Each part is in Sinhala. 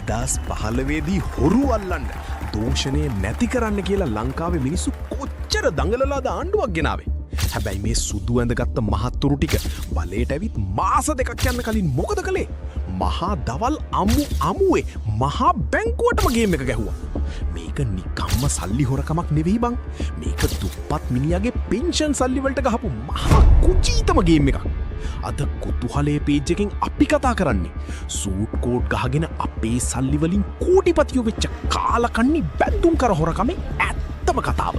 2015දී හොරු අල්ලන්න දූෂණය නැති කරන්න කියලා ලංකාවේ මිනිස්සු කොච්චර දඟලලාද ආණ්ඩුවක් ගෙනාවේ. හැබැයි මේ සුදු ඇඳගත්ත මහත්තුරු ටික බලයට ඇවිත් මාස දෙකක් යන්න කලින් මොකද කළේ? මහා දවල් අමුවේ මහා බැංකුවටම ගේම් එක ගැහුවා. මේක නිකම්ම සල්ලි හොරකමක් නෙවෙයි බං. මේක දුප්පත් මිනිහාගේ පෙන්ෂන් සල්ලි වලට ගහපු මහා කුචීතම ගේම් එකක්. අද කුතුහලේ පේජ් එකෙන් අපි කතා කරන්නේ සූට් කෝට් ගහගෙන අපේ සල්ලි වලින් කෝටිපතියෝ වෙච්ච කාලකන්නි බැඳුම් කර හොරකමේ ඇත්තම කතාව.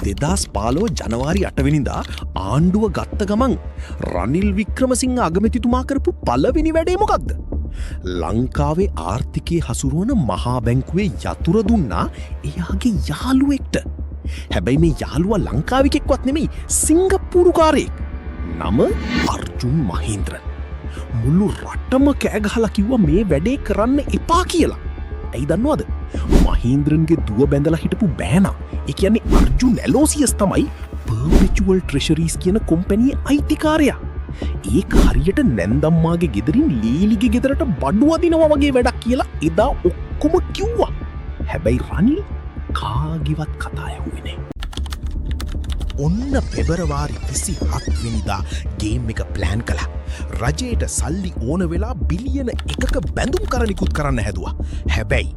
දෙදස් පාලෝ ජනවාරි 8 වෙනිදා ආණ්ඩුව ගත්ත ගමන් රනිල් වික්‍රමසිංහ අගමැතිතුමා කරපු පළවෙනි වැඩේ මොකක්ද? ලංකාවේ ආර්ථිකයේ හසුරුවන මහා බැංකුවේ යතුරු දුන්නා එයාගේ යාළුවෙක්ට. හැබැයි මේ යාළුවා ලංකාවිකෙක්වත් නෙමෙයි සිංගප්පූරුකාරයෙක්. නම අර්ජුන් මහේන්ද්‍රන්. මුළු රටම කෑගහලා කිව්වා මේ වැඩේ කරන්න එපා කියලා. ඇයි දන්නවද? මහේන්ද්‍රන්ගේ දුව බැඳලා හිටපු බෑනා, ඒ කියන්නේ අර්ජුන් ඇලෝසියස් තමයි පර්පෙචුවල් ට්‍රෙෂරීස් කියන කොම්පැනියේ අයිතිකාරයා. ඒක හරියට නැන්දම්මාගේ ගෙදරින් ලීලිගේ ගෙදරට බඩු අදිනවා වගේ වැඩක් කියලා එදා ඔක්කොම කිව්වා. හැබැයි රනිල් කාගේවත් කතා ඇහුවේ නැහැ. ඔන්න පෙබරවාරි 27 වෙනිදා ගේම් එක ප්ලෑන් කළා. රජයට සල්ලි ඕන වෙලා බිලියන 1ක බැඳුම් කරනිකුත් කරන්න හැදුවා. හැබැයි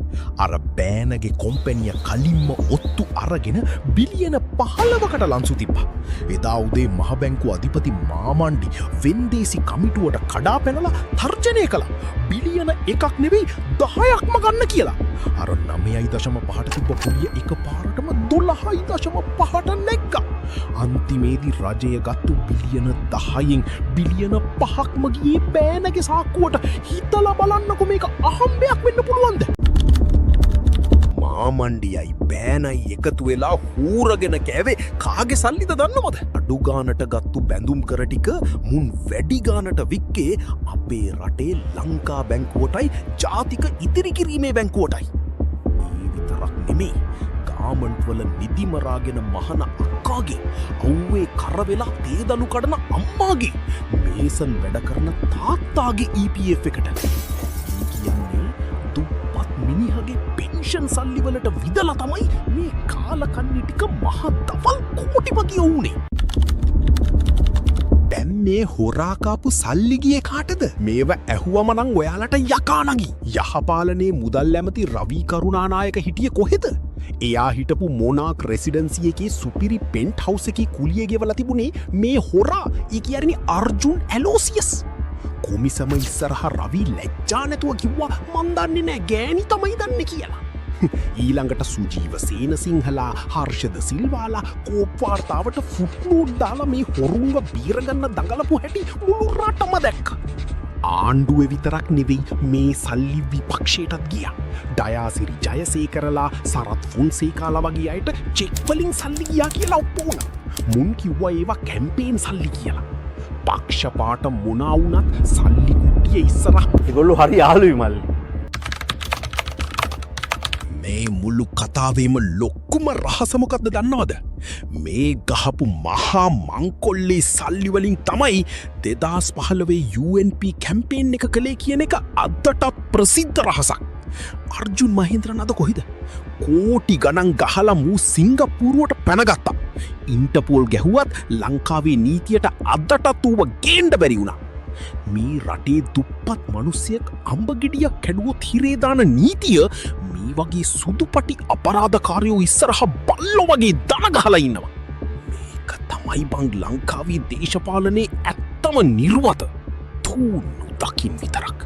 අර බෑනගේ කොම්පැනිය කලින්ම ඔත්තු අරගෙන බිලියන 15කට ලන්සු තිබ්බා. එදා උදේ මහ බැංකුව අධිපති මාමණ්ඩි වෙන්දේසි කමිටුවට කඩා පැනලා තර්ජනය කළා. බිලියන 1ක් නෙවෙයි 10ක්ම ගන්න කියලා. අර 9.5ට තිබ්බ පුලිය එකපාරටම 12.5ට නැග්ගා. අන්තිමේදී රජය ගත්තු බිලියන 10න් බිලියන 5ක්ම ගියේ බෑනගේ සාක්කුවට. හිතලා බලන්නකො මේක අහම්බයක් වෙන්න පුළුවන්ද? මාමණ්ඩියයි බෑනයි එකතු වෙලා හූරගෙන කෑවේ කාගේ සල්ලිද දන්නවද? අඩු ගානට ගත්තු බැඳුම් කර ටික මුන් වැඩි ගානට වික්කේ අපේ රටේ ලංකා බැංකුවටයි ජාතික ඉතිරි කිරීමේ බැංකුවටයි. ඒ විතරක් නෙමෙයි, ගාමන්ට් වල නිදි මරාගෙන මහන අක්කාගේ, අව්වේ කරවෙලා තේදලු කඩන අම්මාගේ, මේසන් වැඩ කරන තාත්තාගේ EPF එකට. කියන්නේ දුප්පත් මිනිහගේ පෙන්ෂන් සල්ලි වලට විදලා තමයි මේ කාලකන්ණි ටික මහ දවල් කෝටිපතියෝ වුනේ. දැන් මේ හොරා කාපු සල්ලි ගියේ කාටද? මේව ඇහුවම නම් ඔයාලට යකා නගි. යහපාලනේ මුදල් ඇමති රවි කරුණානායක හිටියේ කොහෙද? එයා හිටපු මොනාක් රෙසිඩන්සි එකේ සුපිරි පෙන්ට් හවුස් එකේ කුලිය ගෙවලා තිබුණේ මේ හොරා. ඒ කියන්නේ අර්ජුන් ඇලෝසියස්. කොමිසම ඉස්සරහා රවි ලැජ්ජා නැතුව කිව්වා මන් දන්නේ නෑ ගෑණි තමයි දන්නේ කියලා. ඊළඟට සුජීව සේනසිංහලා, හර්ෂද සිල්වාලා කෝප් වාර්තාවට ෆුට්නෝට් දාලා මේ හොරුන්ව බීරගන්න දඟලපු හැටි මුළු රටම දැක්කා. ආණ්ඩුවේ විතරක් නෙවෙයි මේ සල්ලි විපක්ෂයටත් ගියා. ඩයාසිරි ජයසේකරලා, සරත් ෆොන්සේකාලා වගේ අයට චෙක් වලින් සල්ලි ගියා කියලා ඔප්පු වුණා. මුන් කිව්වා ඒවා කැම්පේන් සල්ලි කියලා. පක්ෂපාත මොනා වුණත් සල්ලි කුට්ටිය ඉස්සරහ ඒගොල්ලෝ හරි යාළුයි මල්ලි. මේ මුළු කතාවේම ලොක්කුම රහස මොකක්ද දන්නවද? මේ ගහපු මහා මංකොල්ලේ සල්ලි වලින් තමයි 2015 UNP කැම්පේන් එක කළේ කියන එක අදටත් ප්‍රසිද්ධ රහසක්. අර්ජුන් මහේන්ද්‍රන් අද කොහෙද? කෝටි ගණන් ගහලා මූ සිංගප්පූරුවට පැනගත්තා. ඉන්ටර්පෝල් ගැහුවත් ලංකාවේ නීතියට අදටත් ඌව ගේන්න බැරි වුණා. මේ රටේ දුප්පත් මිනිස්සෙක් අම්බගෙඩියක් කැඩුවොත් හිරේ දාන නීතිය මේ වගේ සුදුපටි අපරාධකාරයෝ ඉස්සරහා බල්ලෝ වගේ දන ගහලා ඉන්නවා. මේක තමයි බං ලංකාවේ දේශපාලනේ ඇත්තම නිර්වත. තුනු දකින් විතරක්.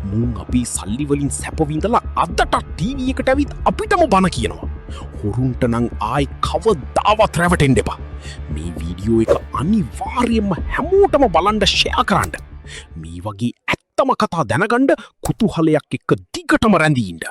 මුන් අපි සල්ලි වලින් සැප විඳලා අදට ටීවී එකට ඇවිත් අපිටම බන කියනවා. හොරුන්ට නම් ආයි කවදාවත් රැවටෙන්න එපා. මේ වීඩියෝ එක අනිවාර්යයෙන්ම හැමෝටම බලන්න ෂෙයා කරන්න. මේ වගේ ඇත්තම කතා දැනගන්න කුතුහලයක් එක්ක දිගටම රැඳී ඉන්න.